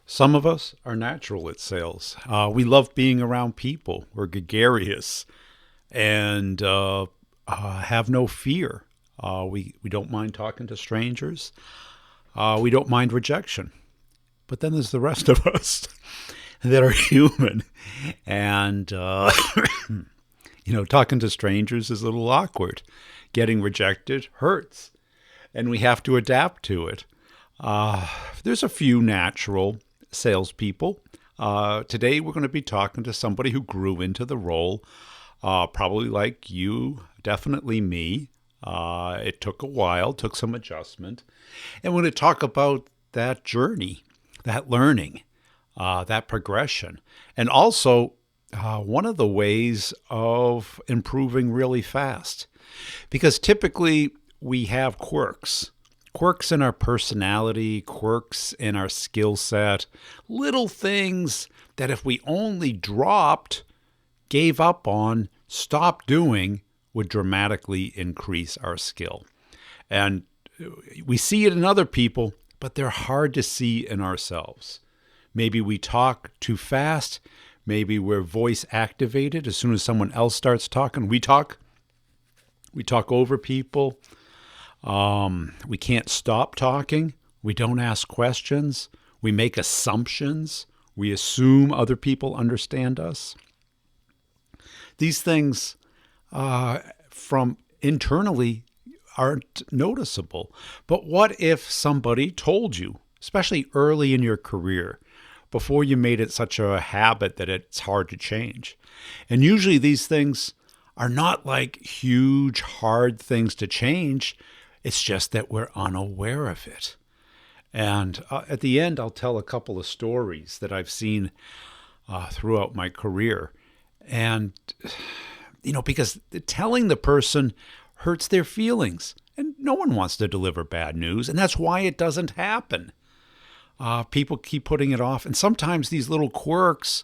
Some of us are natural at sales. We love being around people. We're gregarious and have no fear. We don't mind talking to strangers. We don't mind rejection. But then there's the rest of us that are human. And, talking to strangers is a little awkward. Getting rejected hurts. And we have to adapt to it. There's a few natural salespeople. Today we're going to be talking to somebody who grew into the role, probably like you, definitely me. It took a while, took some adjustment. And we're going to talk about that journey, that learning, that progression. And also one of the ways of improving really fast. Because typically we have quirks in our personality, quirks in our skill set, little things that if we only dropped, gave up on, stopped doing, would dramatically increase our skill. And we see it in other people, but they're hard to see in ourselves. Maybe we talk too fast. Maybe we're voice activated. As soon as someone else starts talking, we talk over people. We can't stop talking. We don't ask questions. We make assumptions. We assume other people understand us. These things from internally aren't noticeable. But what if somebody told you, especially early in your career, before you made it such a habit that it's hard to change? And usually these things are not like huge, hard things to change. It's just that we're unaware of it. And at the end, I'll tell a couple of stories that I've seen throughout my career. And, because telling the person hurts their feelings. And no one wants to deliver bad news. And that's why it doesn't happen. People keep putting it off. And sometimes these little quirks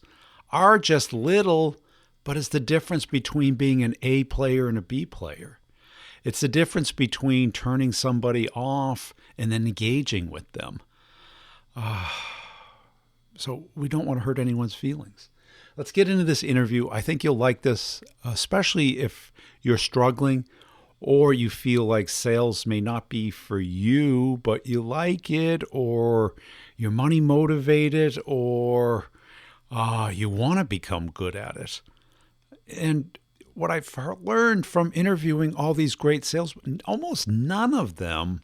are just little, but it's the difference between being an A player and a B player. It's the difference between turning somebody off and then engaging with them. So we don't want to hurt anyone's feelings. Let's get into this interview. I think you'll like this, especially if you're struggling or you feel like sales may not be for you, but you like it, or you're money motivated, or you want to become good at it. And what I've learned from interviewing all these great salesmen, almost none of them,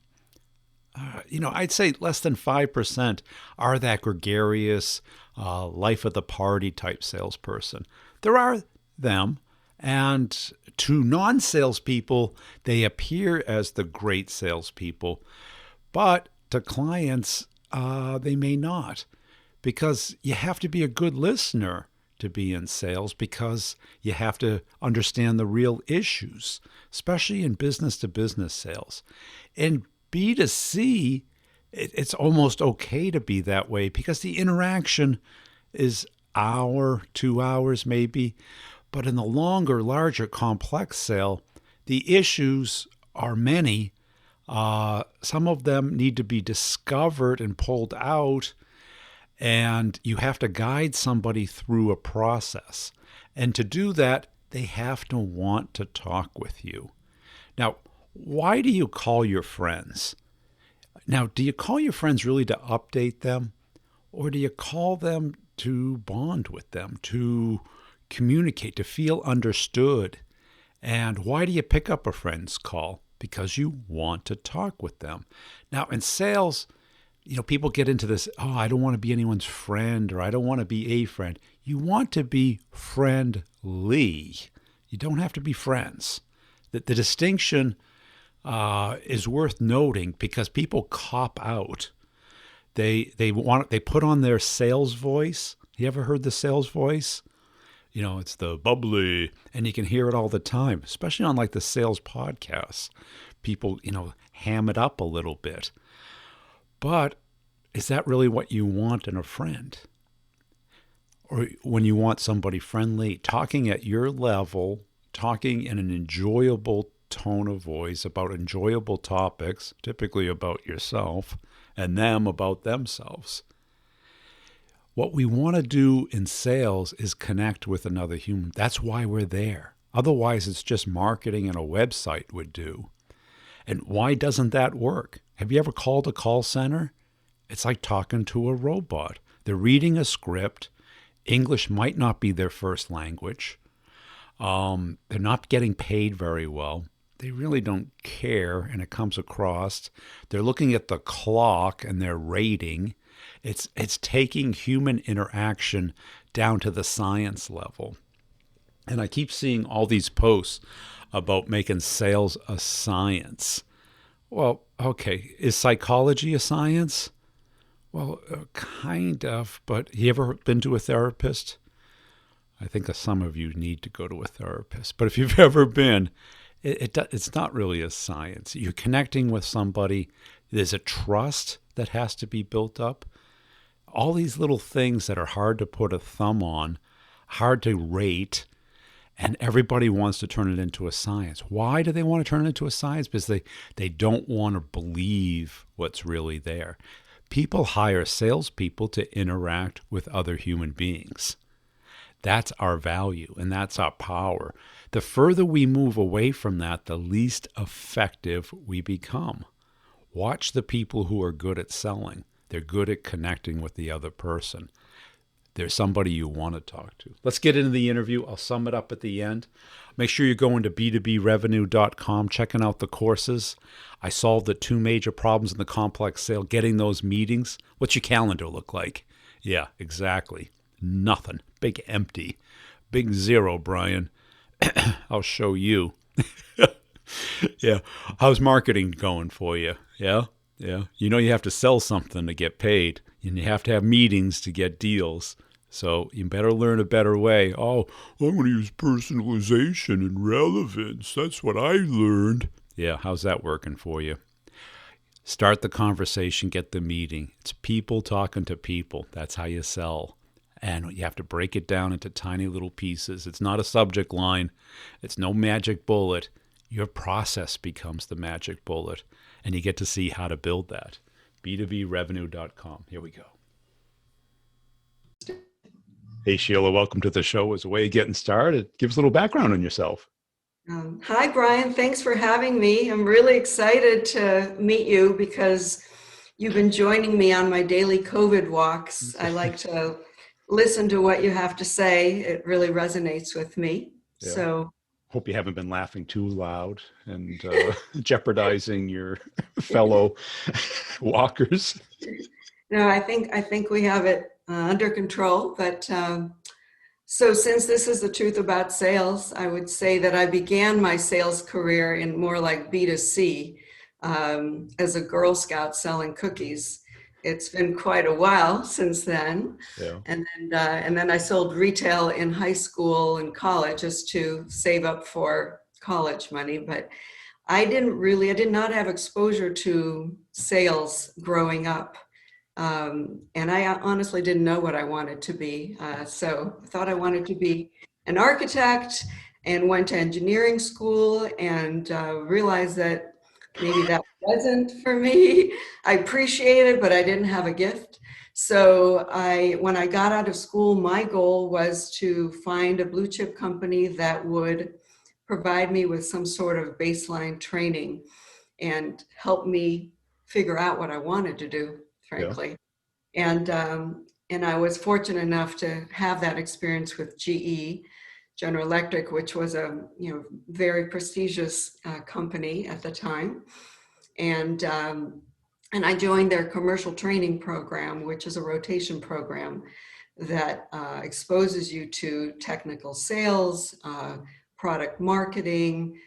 I'd say less than 5% are that gregarious, life of the party type salesperson. There are them, and to non-salespeople, they appear as the great salespeople, but to clients, they may not, because you have to be a good listener to be in sales, because you have to understand the real issues, especially in business-to-business sales. In B2C, it's almost okay to be that way because the interaction is hour, 2 hours maybe. But in the longer, larger, complex sale, the issues are many. Some of them need to be discovered and pulled out. And you have to guide somebody through a process. And to do that, they have to want to talk with you. Now, why do you call your friends? Now, do you call your friends really to update them? Or do you call them to bond with them, to communicate, to feel understood? And why do you pick up a friend's call? Because you want to talk with them. Now, in sales, people get into this, I don't want to be anyone's friend, or I don't want to be a friend. You want to be friendly. You don't have to be friends. The distinction is worth noting because people cop out. They put on their sales voice. You ever heard the sales voice? It's the bubbly, and you can hear it all the time, especially on like the sales podcasts. People, ham it up a little bit. But is that really what you want in a friend? Or when you want somebody friendly, talking at your level, talking in an enjoyable tone of voice about enjoyable topics, typically about yourself, and them about themselves. What we want to do in sales is connect with another human. That's why we're there. Otherwise, it's just marketing and a website would do. And why doesn't that work? Have you ever called a call center? It's like talking to a robot. They're reading a script. English might not be their first language. They're not getting paid very well. They really don't care, and it comes across. They're looking at the clock and they're rating. It's taking human interaction down to the science level. And I keep seeing all these posts about making sales a science. Well, okay, is psychology a science? Well, kind of, but you ever been to a therapist? I think some of you need to go to a therapist. But if you've ever been, it's not really a science. You're connecting with somebody. There's a trust that has to be built up. All these little things that are hard to put a thumb on, hard to rate, and everybody wants to turn it into a science. Why do they want to turn it into a science? Because they don't want to believe what's really there. People hire salespeople to interact with other human beings. That's our value and that's our power. The further we move away from that, the least effective we become. Watch the people who are good at selling. They're good at connecting with the other person. There's somebody you want to talk to. Let's get into the interview. I'll sum it up at the end. Make sure you're going to B2BRevenue.com, checking out the courses. I solved the two major problems in the complex sale, getting those meetings. What's your calendar look like? Yeah, exactly. Nothing. Big empty. Big zero, Brian. I'll show you. Yeah. How's marketing going for you? Yeah? Yeah. You know you have to sell something to get paid, and you have to have meetings to get deals. So you better learn a better way. Oh, I'm going to use personalization and relevance. That's what I learned. Yeah, how's that working for you? Start the conversation, get the meeting. It's people talking to people. That's how you sell. And you have to break it down into tiny little pieces. It's not a subject line. It's no magic bullet. Your process becomes the magic bullet. And you get to see how to build that. B2BRevenue.com. Here we go. Hey, Sheila, welcome to the show. As a way of getting started, give us a little background on yourself. Hi, Brian. Thanks for having me. I'm really excited to meet you because you've been joining me on my daily COVID walks. I like to listen to what you have to say. It really resonates with me. Yeah. So hope you haven't been laughing too loud and jeopardizing your fellow walkers. no, I think we have it under control. But so since this is the truth about sales, I would say that I began my sales career in more like B2C as a Girl Scout selling cookies. It's been quite a while since then. Yeah. And then I sold retail in high school and college just to save up for college money. But I did not have exposure to sales growing up. And I honestly didn't know what I wanted to be. So I thought I wanted to be an architect and went to engineering school and realized that maybe that wasn't for me. I appreciate it, but I didn't have a gift. So when I got out of school, my goal was to find a blue chip company that would provide me with some sort of baseline training and help me figure out what I wanted to do, frankly. Yeah. And I was fortunate enough to have that experience with GE, General Electric, which was a very prestigious company at the time. And I joined their commercial training program, which is a rotation program that exposes you to technical sales, product marketing,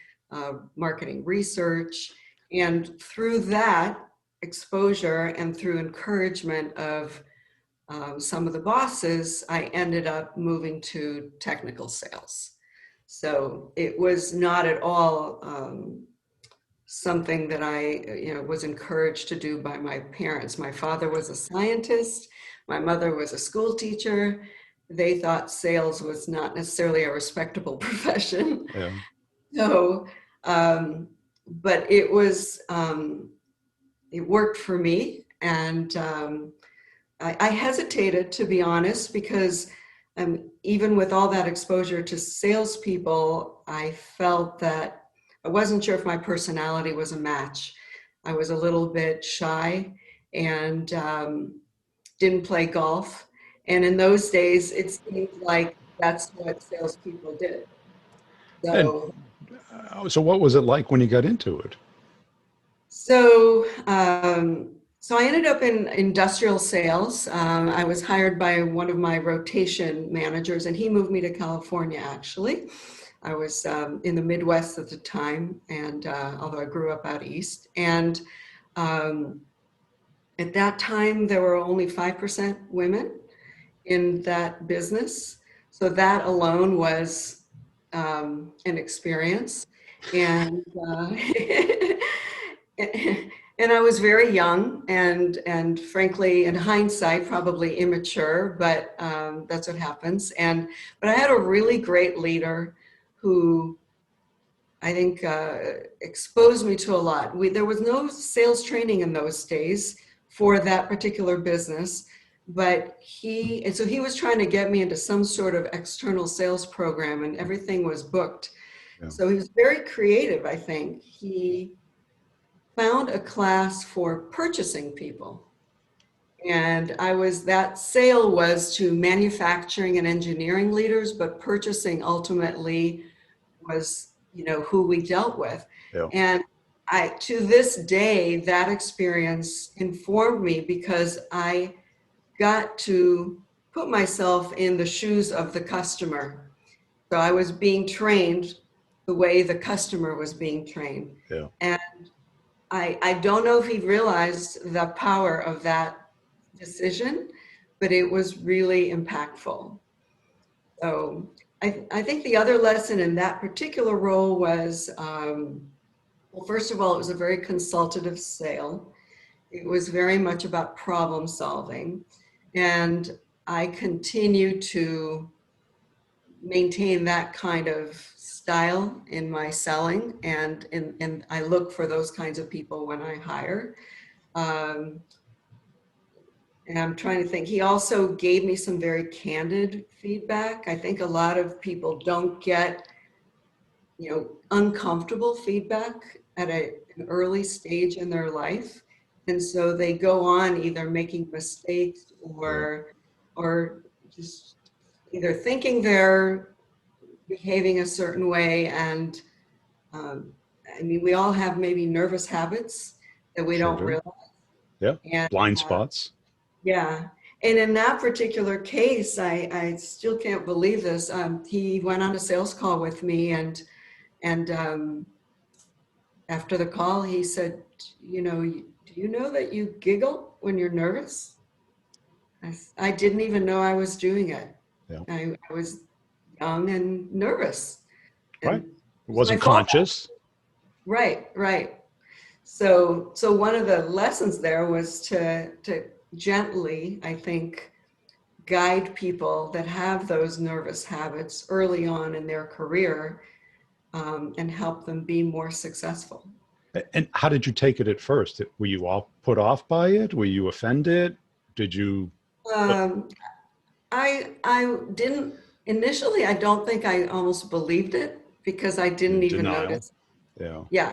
marketing research. And through that exposure and through encouragement of some of the bosses, I ended up moving to technical sales. So it was not at all something that I was encouraged to do by my parents. My father was a scientist. My mother was a school teacher. They thought sales was not necessarily a respectable profession. Yeah. So, but it was, it worked for me. And I hesitated, to be honest, because even with all that exposure to salespeople, I felt that I wasn't sure if my personality was a match. I was a little bit shy and didn't play golf. And in those days, it seemed like that's what salespeople did. And So, so what was it like when you got into it? so I ended up in industrial sales. I was hired by one of my rotation managers, and he moved me to California, actually. I was in the Midwest at the time, and although I grew up out east. And um, at that time, there were only 5% women in that business. So that alone was an experience. And and I was very young and frankly, in hindsight, probably immature, but that's what happens. But I had a really great leader who I think exposed me to a lot. There was no sales training in those days for that particular business, but so he was trying to get me into some sort of external sales program, and everything was booked. Yeah. So he was very creative, I think. He found a class for purchasing people. And that sale was to manufacturing and engineering leaders, but purchasing ultimately was, who we dealt with. Yeah. And to this day, that experience informed me because I got to put myself in the shoes of the customer. So I was being trained the way the customer was being trained. Yeah. And I don't know if he realized the power of that decision, but it was really impactful. So I think the other lesson in that particular role was, well, first of all, it was a very consultative sale. It was very much about problem solving. And I continue to maintain that kind of style in my selling, and I look for those kinds of people when I hire. Um, and I'm trying to think, he also gave me some very candid feedback. I think a lot of people don't get, uncomfortable feedback at an early stage in their life. And so they go on either making mistakes or just either thinking they're behaving a certain way. And we all have maybe nervous habits that we Sure don't do. realize. Yeah. And Blind spots. yeah. And in that particular case, I still can't believe this. He went on a sales call with me, and after the call, he said, do you know that you giggle when you're nervous? I didn't even know I was doing it. Yeah. I was young and nervous, Right. and It it's my wasn't fault. conscious. Right. So one of the lessons there was to gently, I think, guide people that have those nervous habits early on in their career, and help them be more successful. And how did you take it at first? Were you all put off by it? Were you offended? Did you? Um, I didn't initially. I don't think I almost believed it because I didn't In even denial? notice. Yeah. Yeah,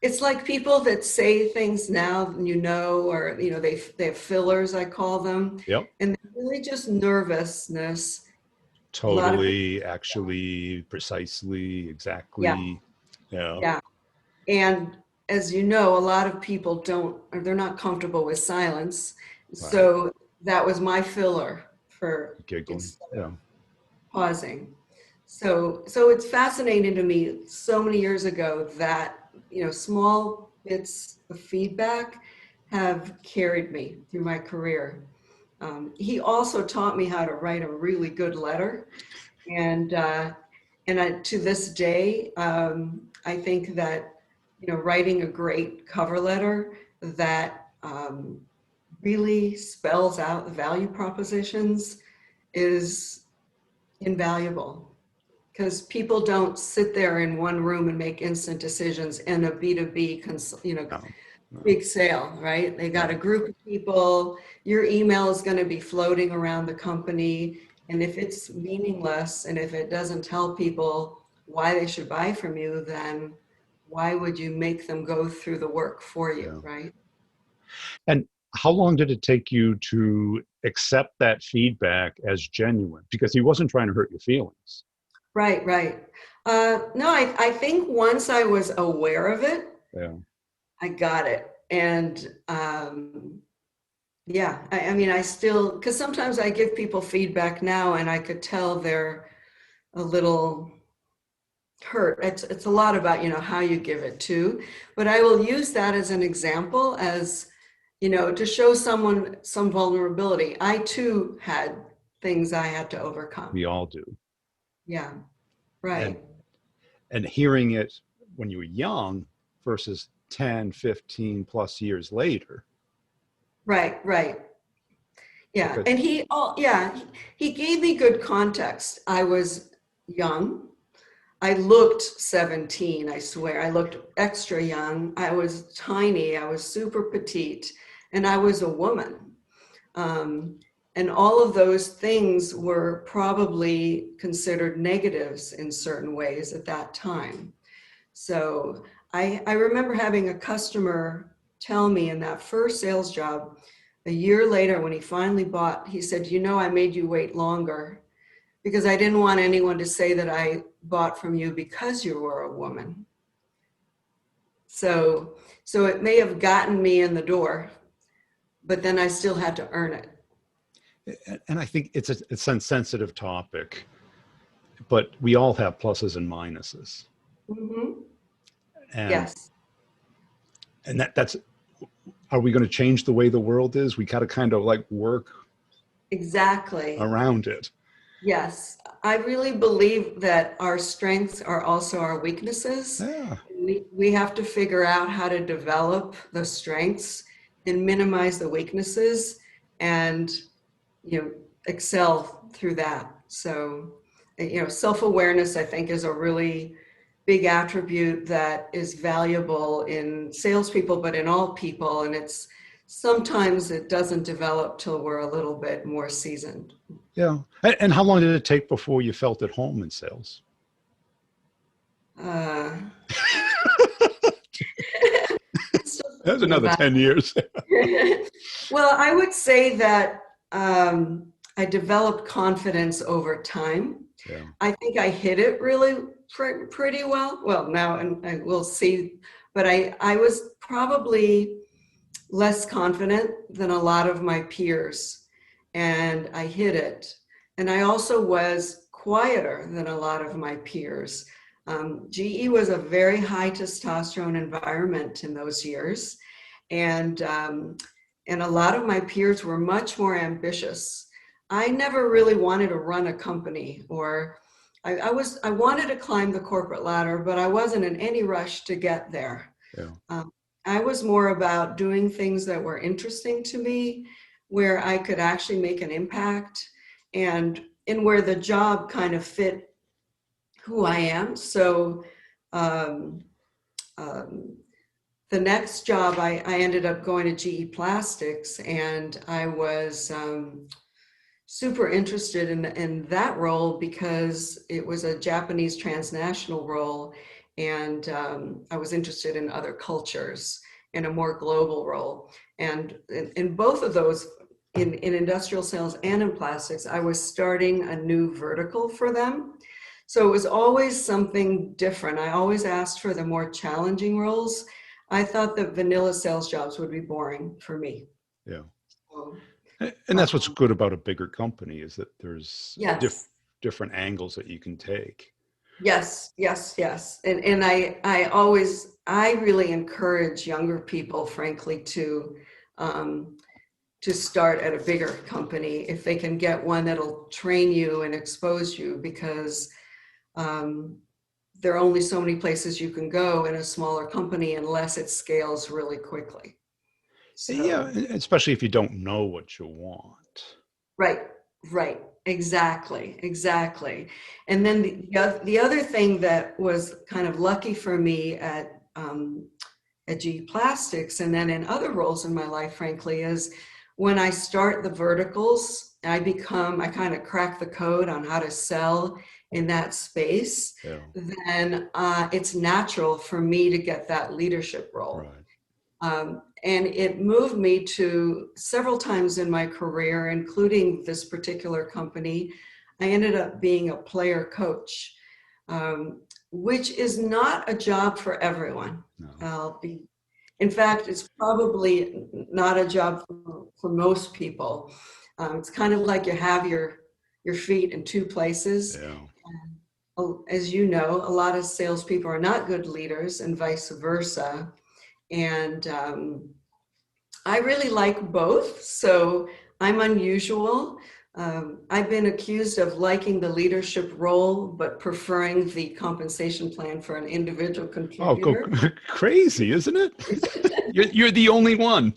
it's like people that say things now, or they have fillers, I call them, Yep. and they're really just nervousness. A lot of people, Totally, actually, precisely, yeah, exactly. Yeah. yeah. And as you know, a lot of people don't, or they're not comfortable with silence. Right. So that was my filler for Giggling. instead of Yeah. pausing. So it's fascinating to me so many years ago that, small bits of feedback have carried me through my career. He also taught me how to write a really good letter. And to this day, I think that, writing a great cover letter that really spells out the value propositions is invaluable, because people don't sit there in one room and make instant decisions in a B2B, No. big sale, right? They got a group of people, your email is going to be floating around the company. And if it's meaningless and if it doesn't tell people why they should buy from you, then why would you make them go through the work for you, Yeah. right? And how long did it take you to accept that feedback as genuine? Because he wasn't trying to hurt your feelings. Right, right. No, I think once I was aware of it, Yeah. I got it. And yeah, I mean, I still, because sometimes I give people feedback now and I could tell they're a little hurt. It's a lot about, how you give it too. But I will use that as an example as, to show someone some vulnerability. I too had things I had to overcome. We all do. Yeah, And right. and hearing it when you were young versus 10, 15 plus years later. Right, right. Yeah. Because And he gave me good context. I was young. I looked 17, I swear. I looked extra young. I was tiny. I was super petite, and I was a woman. Um, and all of those things were probably considered negatives in certain ways at that time. So I remember having a customer tell me in that first sales job, a year later when he finally bought, he said, I made you wait longer because I didn't want anyone to say that I bought from you because you were a woman. So it may have gotten me in the door, but then I still had to earn it. and I think it's a sensitive topic, but we all have pluses and minuses. Mm-hmm. And Yes, that's, are we going to change the way the world is? We got to kind of like work exactly. around it. Yes, I really believe that our strengths are also our weaknesses. Yeah. We have to figure out how to develop the strengths and minimize the weaknesses and, excel through that. So, self-awareness, I think, is a really big attribute that is valuable in salespeople, but in all people. And sometimes it doesn't develop till we're a little bit more seasoned. Yeah. And how long did it take before you felt at home in sales? Uh, That's another 10 years. well, I would say that I developed confidence over time. Yeah. I think I hit it really pretty well. Well, now and we'll see, but I was probably less confident than a lot of my peers, and I hit it. And I also was quieter than a lot of my peers. GE was a very high testosterone environment in those years, and a lot of my peers were much more ambitious. I never really wanted to run a company, or I wanted to climb the corporate ladder, but I wasn't in any rush to get there. Yeah. I was more about doing things that were interesting to me, where I could actually make an impact, and where the job kind of fit who I am. So um, um, the next job, I ended up going to GE Plastics, and I was super interested in that role because it was a Japanese transnational role, and I was interested in other cultures in a more global role. And in both of those, in industrial sales and in plastics, I was starting a new vertical for them. So it was always something different. I always asked for the more challenging roles. I thought that vanilla sales jobs would be boring for me. Yeah. So, And that's what's good about a bigger company is that there's yes. different angles that you can take. Yes, yes, yes. And I really encourage younger people, frankly, to start at a bigger company if they can get one that'll train you and expose you, because there are only so many places you can go in a smaller company unless it scales really quickly. Yeah, So, especially if you don't know what you want. right, right, exactly, exactly. And then the other thing that was kind of lucky for me at GE Plastics, and then in other roles in my life, frankly, is when I start the verticals, I kind of crack the code on how to sell in that space, Yeah. then it's natural for me to get that leadership role. Right. And it moved me to several times in my career, including this particular company. I ended up being a player coach, which is not a job for everyone. No. In fact, it's probably not a job for most people. It's kind of like you have your feet in two places. Yeah. As you know, a lot of salespeople are not good leaders and vice versa. And I really like both, so I'm unusual. I've been accused of liking the leadership role, but preferring the compensation plan for an individual Oh, go contributor. crazy, isn't it? You're the only one.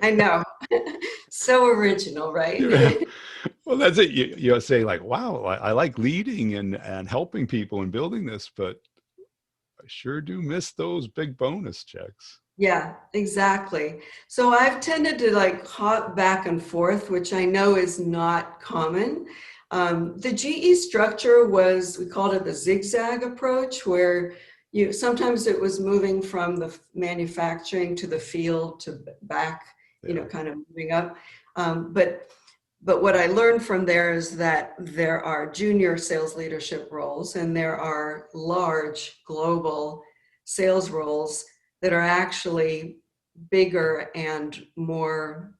I know. So original, right? Yeah. Well, that's it. You say like, wow, I like leading and helping people and building this, but I sure do miss those big bonus checks. Yeah, exactly. So I've tended to like hop back and forth, which I know is not common. The GE structure was, we called it the zigzag approach, where sometimes it was moving from the manufacturing to the field to back, Yeah. kind of moving up. But what I learned from there is that there are junior sales leadership roles and there are large global sales roles that are actually bigger and more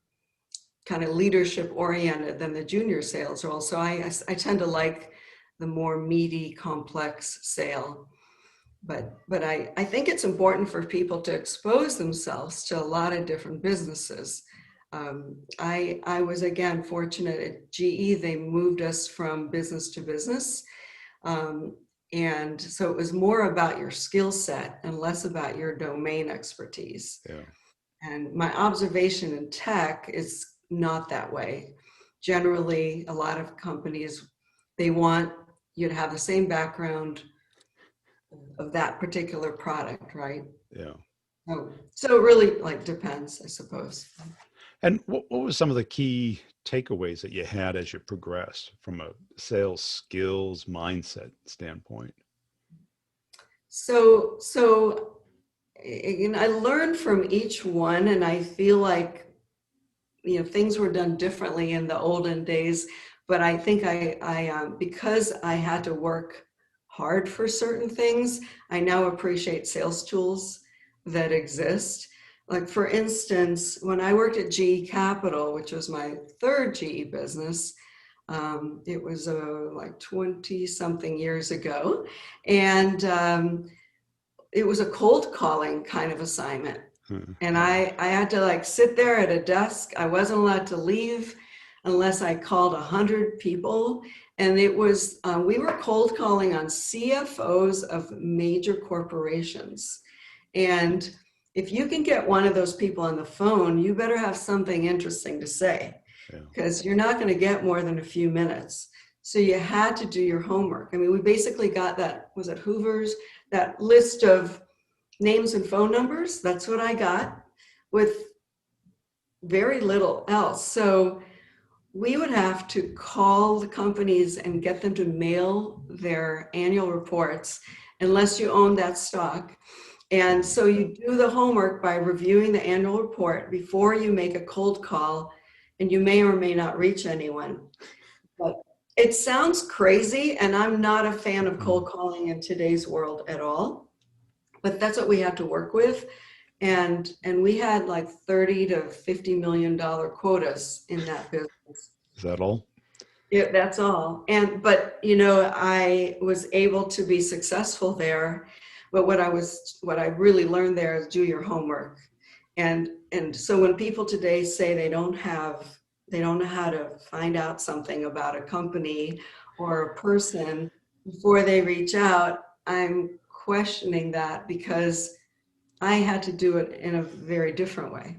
kind of leadership oriented than the junior sales role. So I tend to like the more meaty, complex sale. But I think it's important for people to expose themselves to a lot of different businesses. I was, again, fortunate at GE. They moved us from business to business. And so it was more about your skill set and less about your domain expertise. Yeah. And my observation in tech is not that way. Generally, a lot of companies, they want you to have the same background of that particular product, right? Yeah. So it really like depends, I suppose. And what were some of the key takeaways that you had as you progressed from a sales skills mindset standpoint? So I learned from each one, and I feel like things were done differently in the olden days. But I think I because I had to work hard for certain things, I now appreciate sales tools that exist. Like, for instance, when I worked at GE Capital, which was my third GE business, it was like 20 something years ago. And it was a cold calling kind of assignment. And I had to like sit there at a desk. I wasn't allowed to leave unless I called 100 people. And it was, we were cold calling on CFOs of major corporations. And if you can get one of those people on the phone, you better have something interesting to say, because you're not going to get more than a few minutes. So you had to do your homework. I mean, we basically got that, was it Hoover's, that list of names and phone numbers. That's what I got, with very little else. So we would have to call the companies and get them to mail their annual reports unless you own that stock. And so you do the homework by reviewing the annual report before you make a cold call, and you may or may not reach anyone. But it sounds crazy, and I'm not a fan of cold calling in today's world at all. But that's what we had to work with. And we had like 30 to $50 million quotas in that business. Is that all? Yeah, that's all. But I was able to be successful there. But what I really learned there is do your homework. And so when people today say they don't know how to find out something about a company or a person before they reach out, I'm questioning that, because I had to do it in a very different way.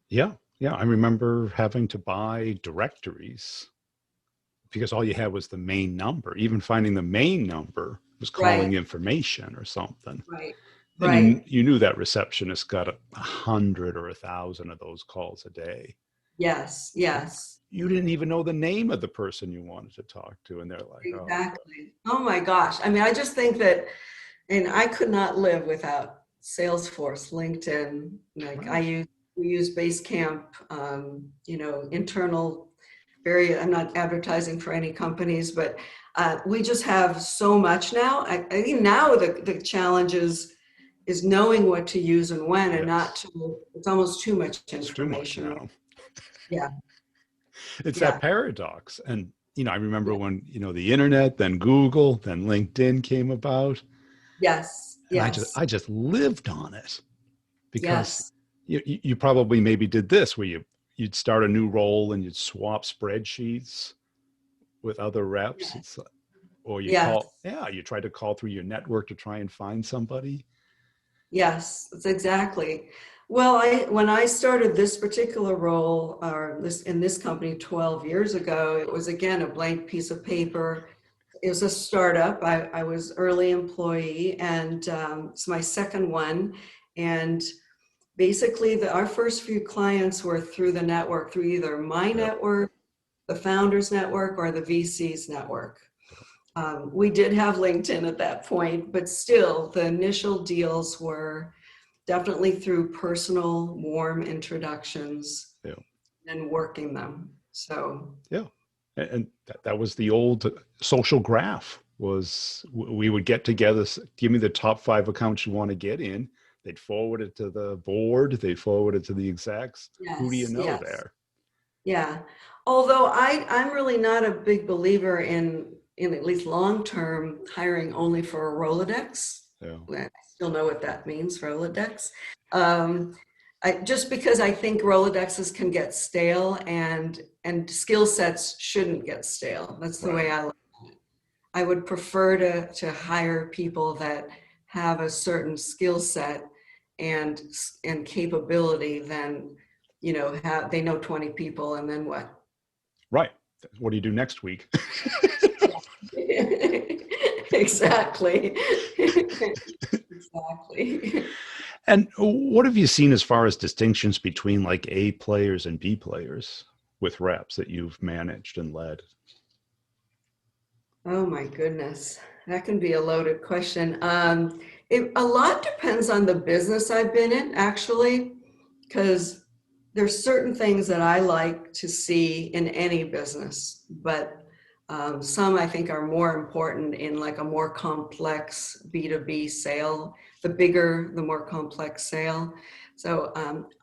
Yeah. Yeah. I remember having to buy directories because all you had was the main number. Even finding the main number was calling Right, information or something. right. And Right. you knew that receptionist got 100 or 1,000 of those calls a day. Yes. Yes. You didn't even know the name of the person you wanted to talk to. And they're like, oh, God. Exactly. Oh my gosh. I mean, I just think that, and I could not live without Salesforce, LinkedIn. Like Right. we use Basecamp, internal, I'm not advertising for any companies, but we just have so much now. I think now the challenge is knowing what to use and when, and not Yes. to, it's almost too much It's too much information. now. Yeah. It's that Yeah. paradox. And, I remember Yeah. when, the internet, then Google, then LinkedIn came about. Yes. And Yes. I just lived on it because Yes. you probably maybe did this where you'd start a new role and you'd swap spreadsheets with other reps. Yes. It's or Yes. you try to call through your network to try and find somebody. Yes, that's exactly. Well, when I started this particular role, or this in this company 12 years ago, it was again a blank piece of paper. It was a startup. I was early employee, and it's my second one. And basically, our first few clients were through the network, through either my Yeah. network, the founders network, or the VC's network. Yeah. We did have LinkedIn at that point, but still, the initial deals were definitely through personal, warm introductions Yeah. and working them. So, Yeah. And that was the old social graph was we would get together, give me the top 5 accounts you want to get in. They'd forward it to the board. They'd forward it to the execs. Who do you yes, know yes, there? yeah. Although I'm really not a big believer in at least long-term hiring only for a Rolodex. Yeah. I still know what that means, Rolodex. Um, just because I think Rolodexes can get stale and skill sets shouldn't get stale. That's the way Right. I would prefer to hire people that have a certain skill set and capability than, have they know 20 people and then what? Right. What do you do next week? Exactly. Exactly. And what have you seen as far as distinctions between like A players and B players with reps that you've managed and led? Oh my goodness. That can be a loaded question. A lot depends on the business I've been in, actually, because there's certain things that I like to see in any business, but some I think are more important in like a more complex B2B sale. The bigger, the more complex sale. So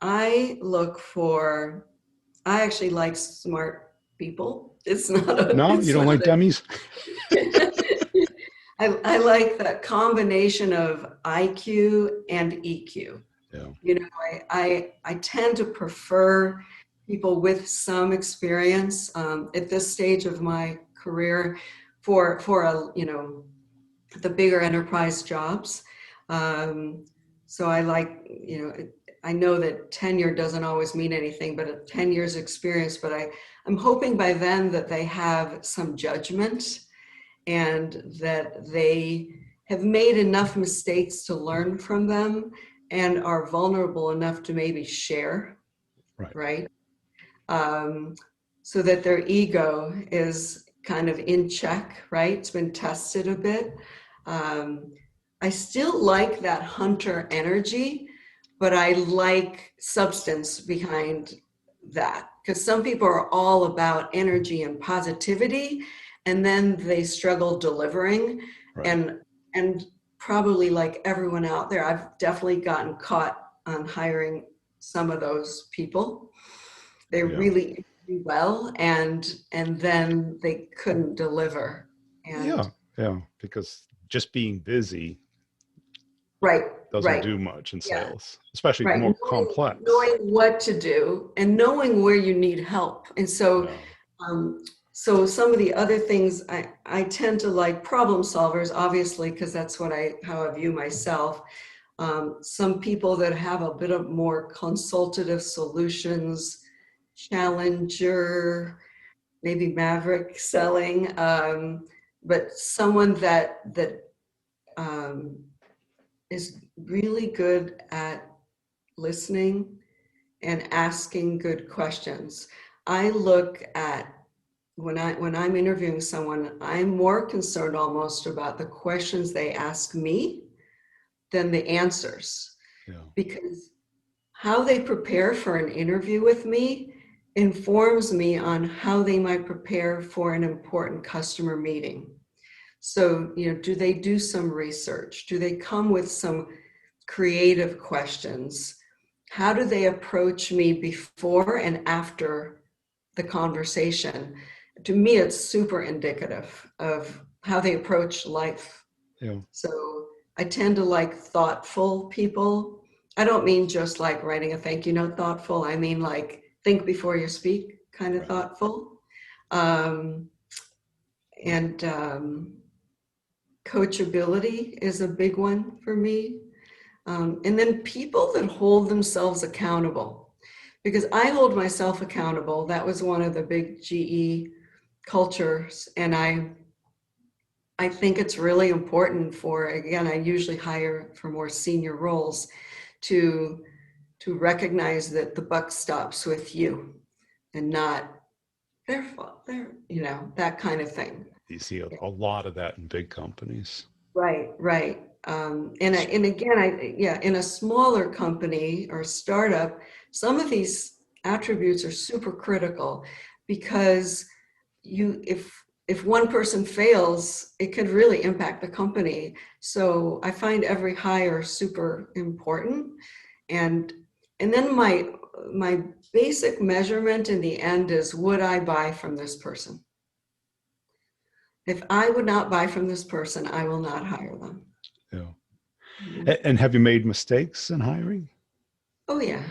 I actually like smart people. No, you It's don't not like a, dummies? I like that combination of IQ and EQ. Yeah. I tend to prefer people with some experience at this stage of my career the bigger enterprise jobs. So I like, I know that tenure doesn't always mean anything, but a 10 years experience, but I'm hoping by then that they have some judgment and that they have made enough mistakes to learn from them and are vulnerable enough to maybe share, Right. right? Um, so that their ego is kind of in check, right? It's been tested a bit. Um, I still like that hunter energy, but I like substance behind that because some people are all about energy and positivity, and then they struggle delivering. Right. And probably like everyone out there, I've definitely gotten caught on hiring some of those people. They Yeah. really do well, and then they couldn't deliver. And Yeah. Yeah. Because just being busy right, doesn't right, do much in yeah, sales, especially right. more complex. Knowing what to do and knowing where you need help. And so, Yeah. um, so some of the other things I tend to like problem solvers, obviously, because that's how I view myself. Some people that have a bit of more consultative solutions, challenger, maybe maverick selling, but someone that um, is really good at listening and asking good questions. I look at when I'm interviewing someone, I'm more concerned almost about the questions they ask me than the answers, Yeah. because how they prepare for an interview with me informs me on how they might prepare for an important customer meeting. So, do they do some research? Do they come with some creative questions? How do they approach me before and after the conversation? To me, it's super indicative of how they approach life. Yeah. So I tend to like thoughtful people. I don't mean just like writing a thank you note thoughtful. I mean like think before you speak kind of Right. thoughtful. Um, and Coachability is a big one for me. And then people that hold themselves accountable, because I hold myself accountable. That was one of the big GE cultures. And I think it's really important for, again, I usually hire for more senior roles to recognize that the buck stops with you and not their fault, that kind of thing. You see a lot of that in big companies. Right, right. And again, in a smaller company or startup, some of these attributes are super critical, because if one person fails, it could really impact the company. So I find every hire super important. And then my basic measurement in the end is, would I buy from this person? If I would not buy from this person, I will not hire them. Yeah. Yeah. And have you made mistakes in hiring? Oh yeah.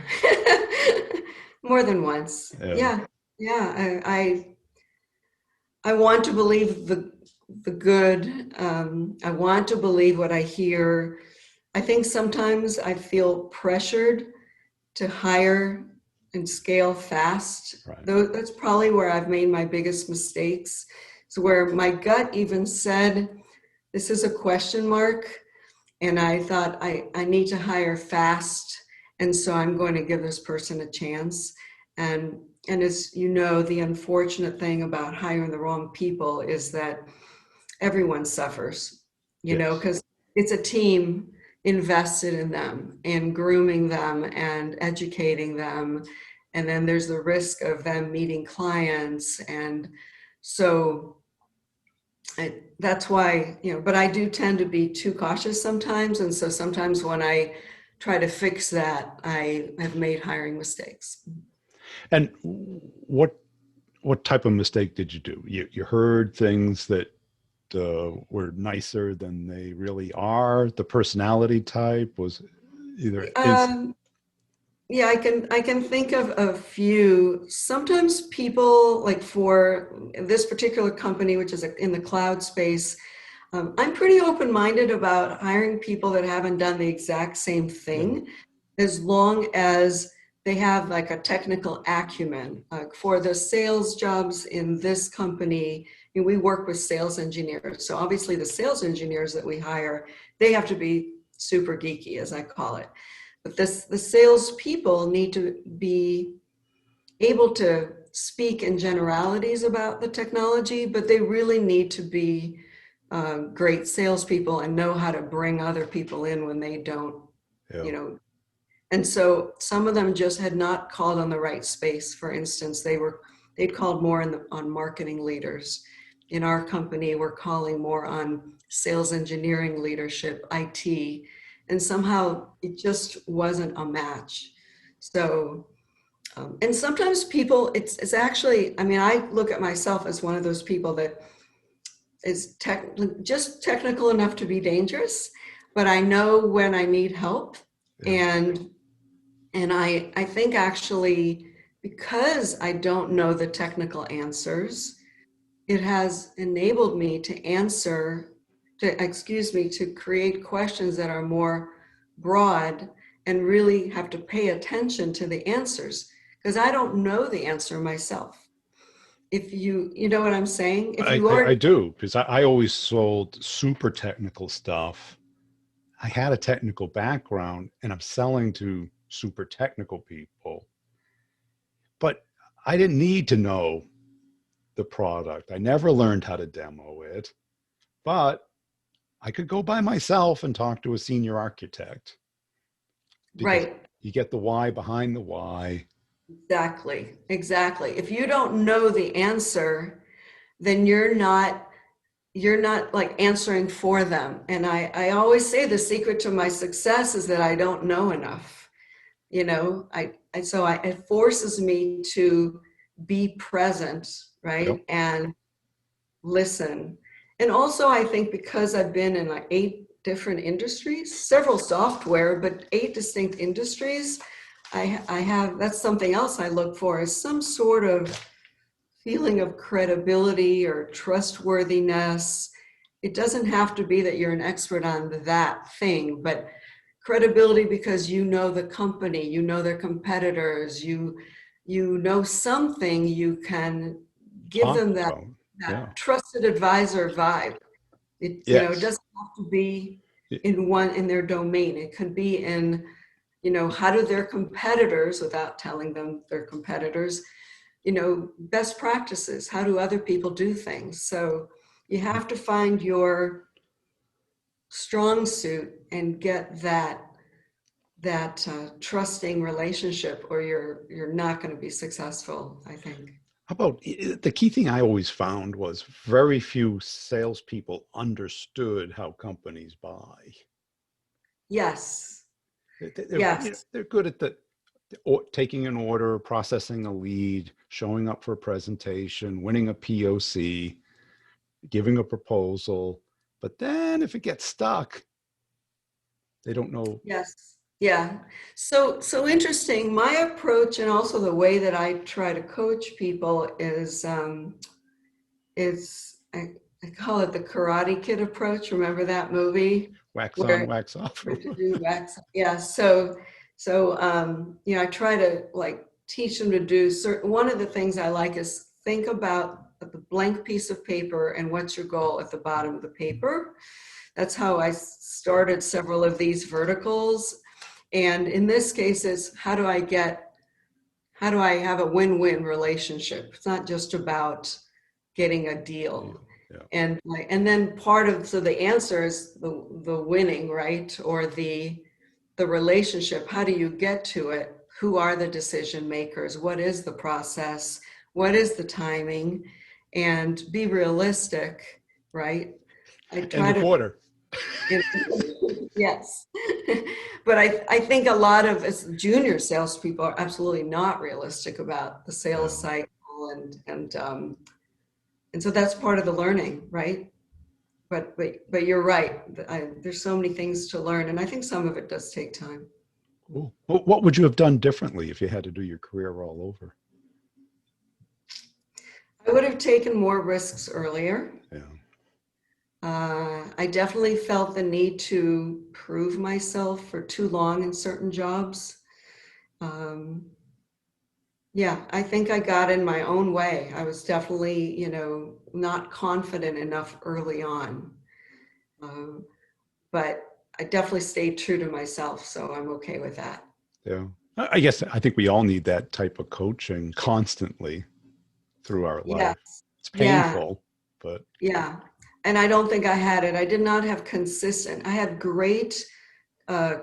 More than once. Yeah. Yeah. Yeah. I want to believe the good. I want to believe what I hear. I think sometimes I feel pressured to hire and scale fast. Right. Though that's probably where I've made my biggest mistakes. It's where my gut even said, this is a question mark. And I thought I need to hire fast. And so I'm going to give this person a chance. And as you know, the unfortunate thing about hiring the wrong people is that everyone suffers, Yes. because it's a team invested in them and grooming them and educating them. And then there's the risk of them meeting clients. And so that's why, but I do tend to be too cautious sometimes. And so sometimes when I try to fix that, I have made hiring mistakes. And what type of mistake did you do? You heard things that were nicer than they really are. The personality type was either Um, yeah, I can think of a few. Sometimes people, like for this particular company, which is in the cloud space, I'm pretty open-minded about hiring people that haven't done the exact same yeah, thing, as long as they have like a technical acumen. For the sales jobs in this company, we work with sales engineers. So obviously the sales engineers that we hire, they have to be super geeky, as I call it. But the sales people need to be able to speak in generalities about the technology, but they really need to be great salespeople and know how to bring other people in when they don't, yeah, you know. And so some of them just had not called on the right space. For instance, they'd called more on marketing leaders. In our company, we're calling more on sales engineering leadership, IT, and somehow it just wasn't a match. So and sometimes people, it's actually, I mean, I look at myself as one of those people that is just technical enough to be dangerous, but I know when I need help. yeah, And I think actually, because I don't know the technical answers, it has enabled me to create questions that are more broad and really have to pay attention to the answers, because I don't know the answer myself. If you know what I'm saying? If you I already, do, because I always sold super technical stuff I had a technical background and I'm selling to super technical people, but I didn't need to know the product. I never learned how to demo it, but I could go by myself and talk to a senior architect because Right. you get the why behind the why. Exactly. Exactly. If you don't know the answer, then you're not like answering for them. And I always say the secret to my success is that I don't know enough. It forces me to be present, Yep. right? And listen. And also I think because I've been in like 8 different industries, several software, but 8 distinct industries, I have, that's something else I look for, is some sort of feeling of credibility or trustworthiness. It doesn't have to be that you're an expert on that thing, but credibility because you know the company, you know their competitors, you know something, you can give Talk them that about. Yeah. that trusted advisor vibe. It Yes. doesn't have to be in their domain. It could be in, how do their competitors, without telling them their competitors, best practices. How do other people do things? So you have to find your strong suit and get that trusting relationship, or you're not going to be successful, I think. How about the key thing I always found was very few salespeople understood how companies buy. Yes. They're Yes. they're good at or taking an order, processing a lead, showing up for a presentation, winning a POC, giving a proposal. But then if it gets stuck, they don't know. Yes. Yeah. So interesting. My approach, and also the way that I try to coach people, is I call it the Karate Kid approach. Remember that movie Wax on, where wax off. to do wax? Yeah. I try to like teach them to do certain. One of the things I like is think about the blank piece of paper and what's your goal at the bottom of the paper. That's how I started several of these verticals. And in this case is how do I have a win-win relationship? It's not just about getting a deal. Yeah. And then so the answer is the winning, right? Or the relationship. How do you get to it? Who are the decision makers? What is the process? What is the timing? And be realistic, right? I And try the to, quarter. yes. But I think a lot of us junior salespeople are absolutely not realistic about the sales Yeah. cycle, and so that's part of the learning, right? But you're right. There's so many things to learn, and I think some of it does take time. Cool. What would you have done differently if you had to do your career all over? I would have taken more risks earlier. Yeah. I definitely felt the need to prove myself for too long in certain jobs. Um, yeah, I think I got in my own way. I was definitely, not confident enough early on. Um, but I definitely stayed true to myself, so I'm okay with that. Yeah. I guess I think we all need that type of coaching constantly through our Yeah, life. It's yeah, painful, but yeah. And I don't think I had it. I did not have consistent. I had great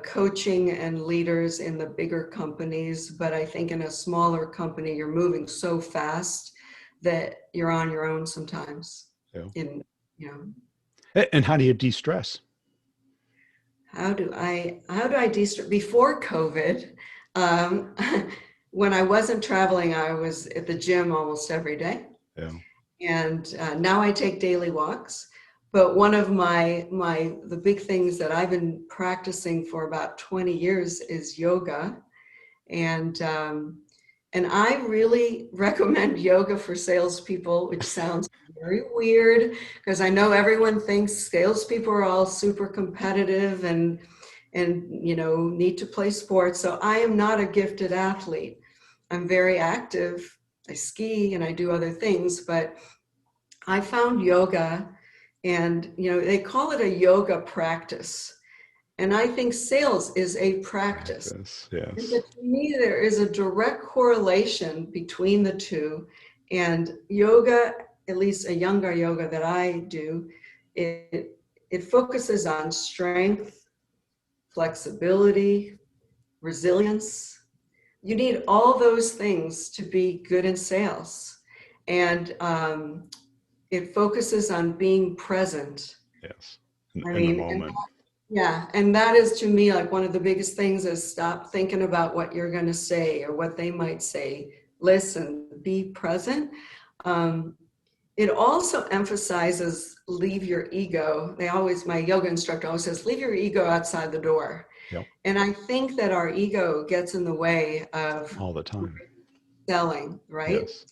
coaching and leaders in the bigger companies, but I think in a smaller company, you're moving so fast that you're on your own sometimes. yeah. In you know, And how do you de-stress? how do I de-stress before COVID? Um, when I wasn't traveling, I was at the gym almost every day. Yeah. And now I take daily walks. But one of the big things that I've been practicing for about 20 years is yoga, and and I really recommend yoga for salespeople, which sounds very weird because I know everyone thinks salespeople are all super competitive and need to play sports. So I am not a gifted athlete. I'm very active. I ski and I do other things, but I found yoga, and they call it a yoga practice. And I think sales is a practice. Yes. And but to me, there is a direct correlation between the two. And yoga, at least a younger yoga that I do, it focuses on strength, flexibility, resilience. You need all those things to be good in sales. And it focuses on being present. Yes. I In the mean, moment. yeah, and that is to me like one of the biggest things is stop thinking about what you're going to say or what they might say. Listen, be present. Um, it also emphasizes leave your ego. My yoga instructor always says, leave your ego outside the door. Yep. And I think that our ego gets in the way of All the time. selling, right? Yes.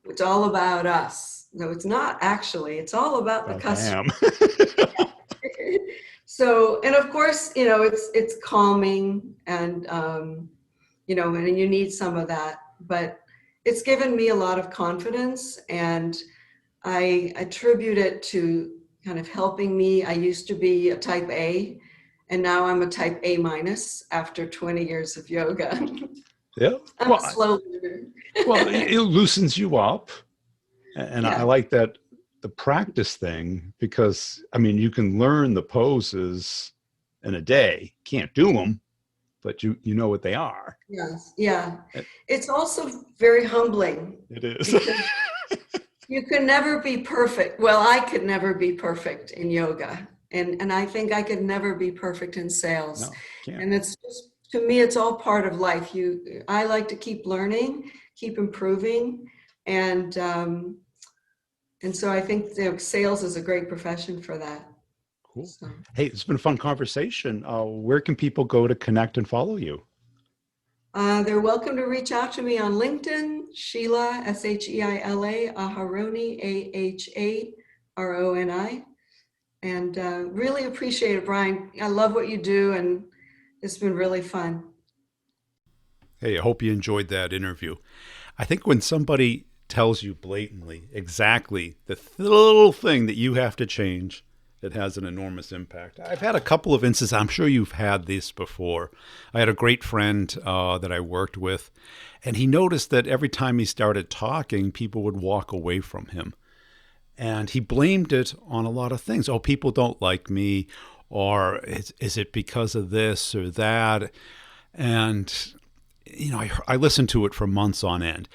It's all about us. No, it's not actually. It's all about the customer. So, and of course, it's calming and, and you need some of that, but it's given me a lot of confidence, and I attribute it to kind of helping me. I used to be a type A, and now I'm a type A minus after 20 years of yoga. Yeah. I'm a slow learner. Well, it loosens you up. And Yeah. I like that, the practice thing, because I mean, you can learn the poses in a day. Can't do them, but you know what they are. Yes. Yeah. It's also very humbling. It is. You can never be perfect. Well, I could never be perfect in yoga. And I think I could never be perfect in sales. No, can't. And it's just, to me, it's all part of life. I like to keep learning, keep improving. And so I think sales is a great profession for that. Cool. So. Hey, it's been a fun conversation. Where can people go to connect and follow you? They're welcome to reach out to me on LinkedIn, Sheila, Sheila, Aharoni, Aharoni. And really appreciate it, Brian. I love what you do, and it's been really fun. Hey, I hope you enjoyed that interview. I think when somebody tells you blatantly exactly the little thing that you have to change, it has an enormous impact. I've had a couple of instances. I'm sure you've had this before. I had a great friend that I worked with, and he noticed that every time he started talking, people would walk away from him. And he blamed it on a lot of things. Oh, people don't like me, or is it because of this or that? And, I listened to it for months on end.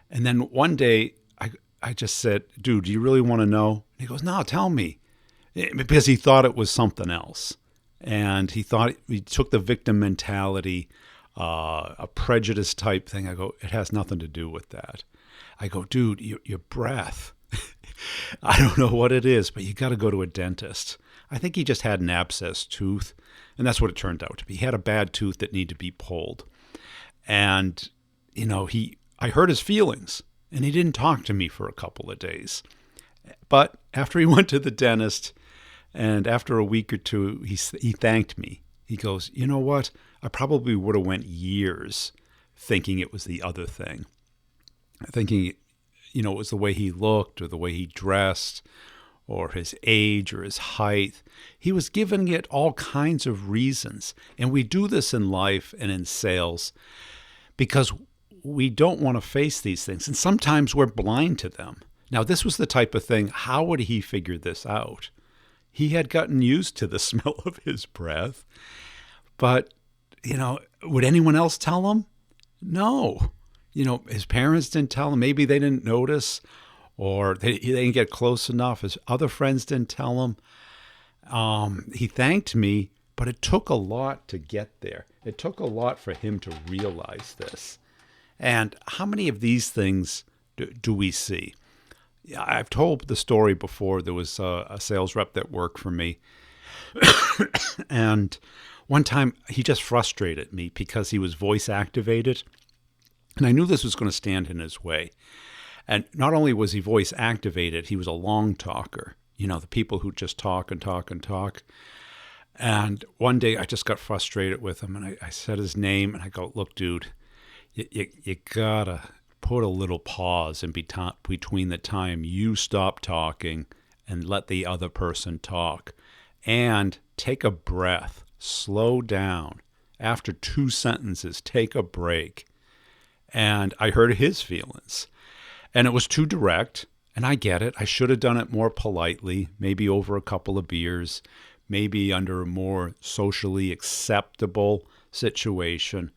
And then one day I just said, dude, do you really want to know? And he goes, no, tell me. Because he thought it was something else. And he took the victim mentality, a prejudice type thing. I go, it has nothing to do with that. I go, dude, your breath. I don't know what it is, but you got to go to a dentist. I think he just had an abscess tooth, and that's what it turned out to be. He had a bad tooth that needed to be pulled. And, I hurt his feelings, and he didn't talk to me for a couple of days. But after he went to the dentist, and after a week or two, he thanked me. He goes, you know what? I probably would have went years thinking it was the other thing. Thinking, it was the way he looked or the way he dressed or his age or his height. He was giving it all kinds of reasons. And we do this in life and in sales because we don't want to face these things. And sometimes we're blind to them. Now, this was the type of thing, how would he figure this out? He had gotten used to the smell of his breath. But, would anyone else tell him? No. His parents didn't tell him. Maybe they didn't notice, or they didn't get close enough. His other friends didn't tell him. He thanked me, but it took a lot to get there. It took a lot for him to realize this. And how many of these things do we see? I've told the story before. There was a sales rep that worked for me. And one time he just frustrated me because he was voice activated. And I knew this was going to stand in his way. And not only was he voice activated, he was a long talker. The people who just talk and talk and talk. And one day I just got frustrated with him, and I said his name, and I go, look, dude, you gotta put a little pause in between the time you stop talking and let the other person talk. And take a breath. slow down. After 2 sentences, take a break. And I hurt his feelings. And it was too direct. And I get it. I should have done it more politely, maybe over a couple of beers, maybe under a more socially acceptable situation.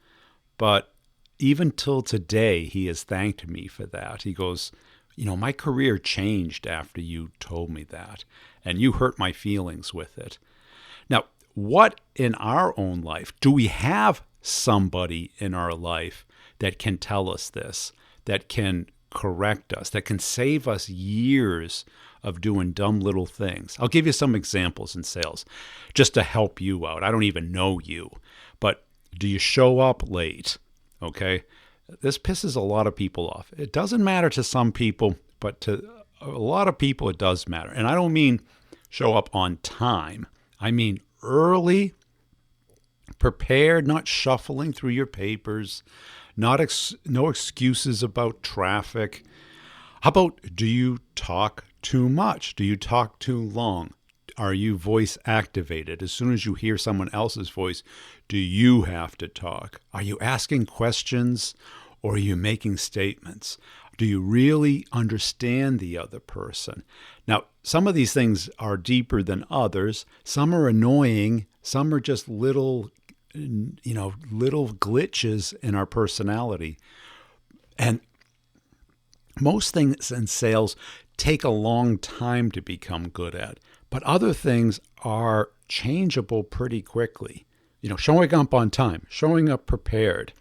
But even till today, he has thanked me for that. He goes, my career changed after you told me that, and you hurt my feelings with it. Now, what in our own life, do we have somebody in our life that can tell us this, that can correct us, that can save us years of doing dumb little things? I'll give you some examples in sales just to help you out. I don't even know you, but do you show up late? Okay. This pisses a lot of people off. It doesn't matter to some people, but to a lot of people it does matter. And I don't mean show up on time. I mean early, prepared, not shuffling through your papers, no excuses about traffic. How about, do you talk too much? Do you talk too long? Are you voice activated? As soon as you hear someone else's voice, do you have to talk? Are you asking questions or are you making statements? Do you really understand the other person? Now, some of these things are deeper than others. Some are annoying. Some are just little glitches in our personality. And most things in sales take a long time to become good at, but other things are changeable pretty quickly. Showing up on time, showing up prepared,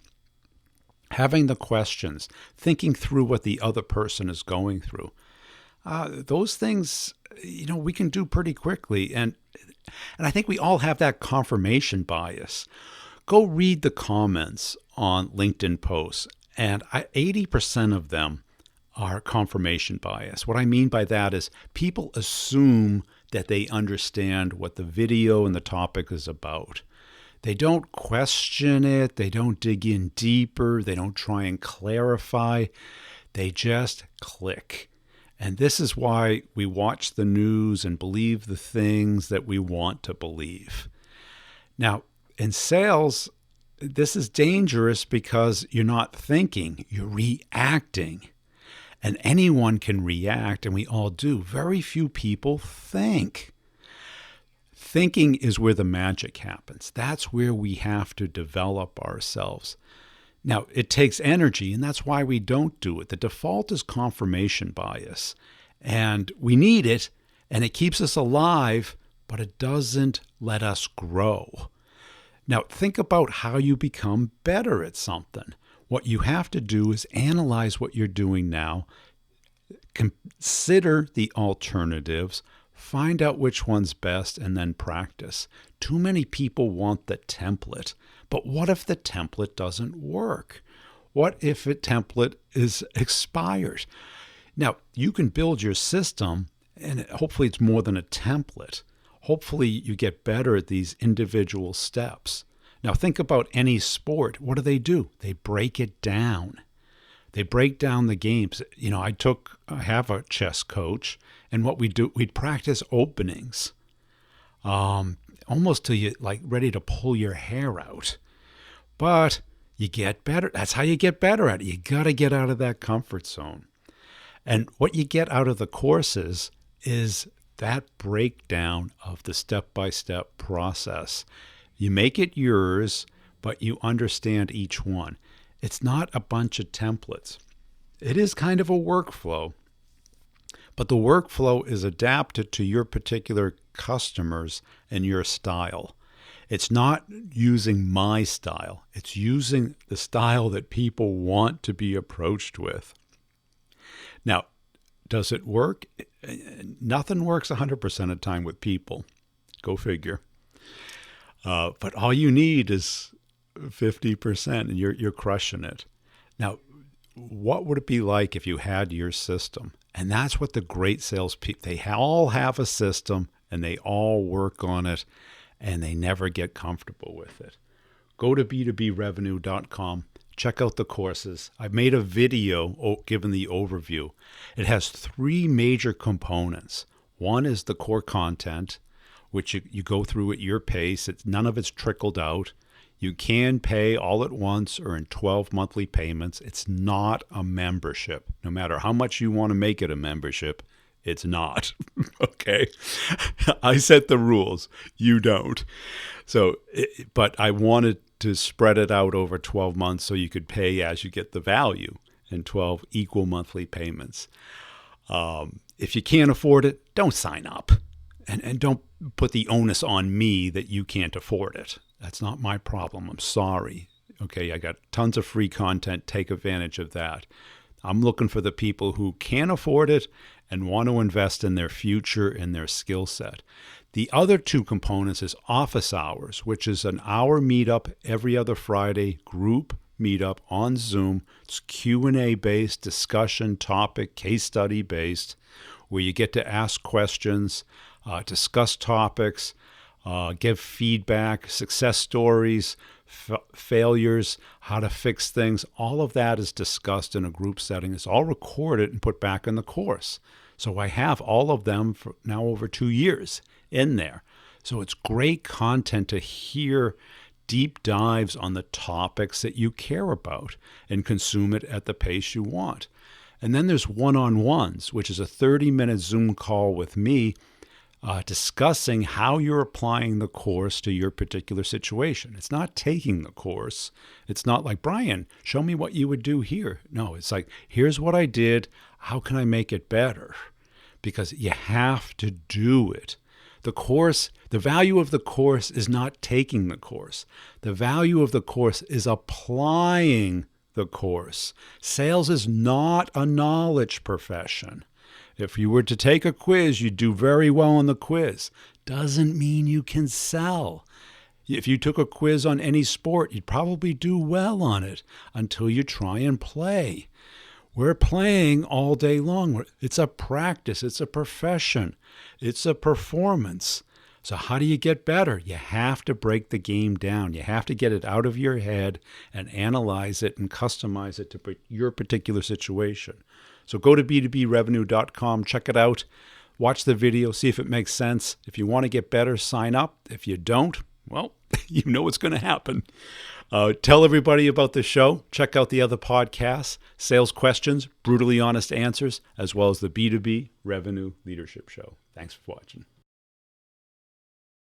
having the questions, thinking through what the other person is going through. Those things, we can do pretty quickly. And I think we all have that confirmation bias. Go read the comments on LinkedIn posts, and 80% of them are confirmation bias. What I mean by that is people assume that they understand what the video and the topic is about. They don't question it. They don't dig in deeper. They don't try and clarify. They just click. And this is why we watch the news and believe the things that we want to believe. Now, in sales, this is dangerous because you're not thinking, you're reacting. And anyone can react, and we all do. Very few people think. Thinking is where the magic happens. That's where we have to develop ourselves. Now, it takes energy, and that's why we don't do it. The default is confirmation bias, and we need it, and it keeps us alive, but it doesn't let us grow. Now, think about how you become better at something. What you have to do is analyze what you're doing now, consider the alternatives, find out which one's best, and then practice. Too many people want the template, but what if the template doesn't work? What if a template is expired? Now, you can build your system, and hopefully it's more than a template. Hopefully you get better at these individual steps. Now, think about any sport. What do? They break it down. They break down the games. I have a chess coach, and what we'd practice openings, almost till you ready to pull your hair out. But you get better. That's how you get better at it. You got to get out of that comfort zone. And what you get out of the courses is that breakdown of the step-by-step process. You make it yours, but you understand each one. It's not a bunch of templates. It is kind of a workflow, but the workflow is adapted to your particular customers and your style. It's not using my style. It's using the style that people want to be approached with. Now, does it work? Nothing works 100% of the time with people. Go figure. But all you need is 50% and you're crushing it. Now, what would it be like if you had your system? And that's what the great salespeople, they all have a system and they all work on it and they never get comfortable with it. Go to b2brevenue.com. Check out the courses. I've made a video giving the overview. It has 3 major components. One is the core content. which you go through at your pace. None of it's trickled out. You can pay all at once or in 12 monthly payments. It's not a membership. No matter how much you want to make it a membership, it's not. Okay? I set the rules. You don't. But I wanted to spread it out over 12 months so you could pay as you get the value in 12 equal monthly payments. If you can't afford it, don't sign up. And don't put the onus on me that you can't afford it. That's not my problem. I'm sorry. Okay, I got tons of free content. Take advantage of that. I'm looking for the people who can afford it and want to invest in their future and their skill set. The other two components is office hours, which is an hour meetup every other Friday, group meetup on Zoom. It's Q&A based, discussion topic, case study based, where you get to ask questions, discuss topics, give feedback, success stories, failures, how to fix things. All of that is discussed in a group setting. It's all recorded and put back in the course. So I have all of them for now over 2 years in there. So it's great content to hear deep dives on the topics that you care about and consume it at the pace you want. And then there's one-on-ones, which is a 30-minute Zoom call with me discussing how you're applying the course to your particular situation. It's not taking the course. It's not like, Brian, show me what you would do here. No, it's like, here's what I did. How can I make it better? Because you have to do it. The course, the value of the course is not taking the course. The value of the course is applying the course. Sales is not a knowledge profession. If you were to take a quiz, you'd do very well on the quiz. Doesn't mean you can sell. If you took a quiz on any sport, you'd probably do well on it until you try and play. We're playing all day long. It's a practice. It's a profession. It's a performance. So how do you get better? You have to break the game down. You have to get it out of your head and analyze it and customize it to your particular situation. So go to b2brevenue.com, check it out, watch the video, see if it makes sense. If you want to get better, sign up. If you don't, well, you know what's going to happen. Tell everybody about the show. Check out the other podcasts, Sales Questions, Brutally Honest Answers, as well as the B2B Revenue Leadership Show. Thanks for watching.